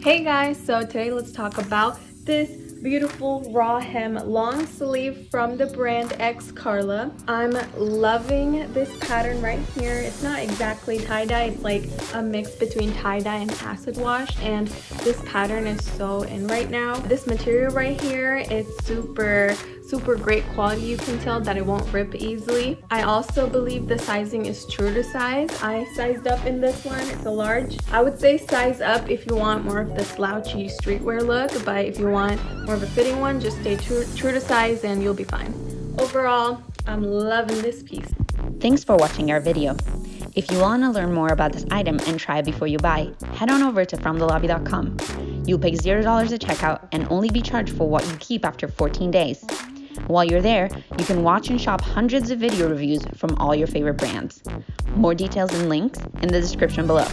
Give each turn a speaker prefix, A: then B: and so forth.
A: Hey guys, so today let's talk about this beautiful raw hem long sleeve from the brand xKarla. I'm loving this pattern right here. It's not exactly tie-dye, it's like a mix between tie-dye and acid wash, and this pattern is so in right now. This material right here, it's super great quality. You can tell that it won't rip easily. I also believe the sizing is true to size. I sized up in this one. It's a large. I would say size up if you want more of the slouchy streetwear look, but if you want more of a fitting one, just stay true to size and you'll be fine. Overall, I'm loving this piece.
B: Thanks for watching our video. If you want to learn more about this item and try it before you buy, head on over to fromthelobby.com. You'll pay $0 at checkout and only be charged for what you keep after 14 days. While you're there, you can watch and shop hundreds of video reviews from all your favorite brands. More details and links in the description below.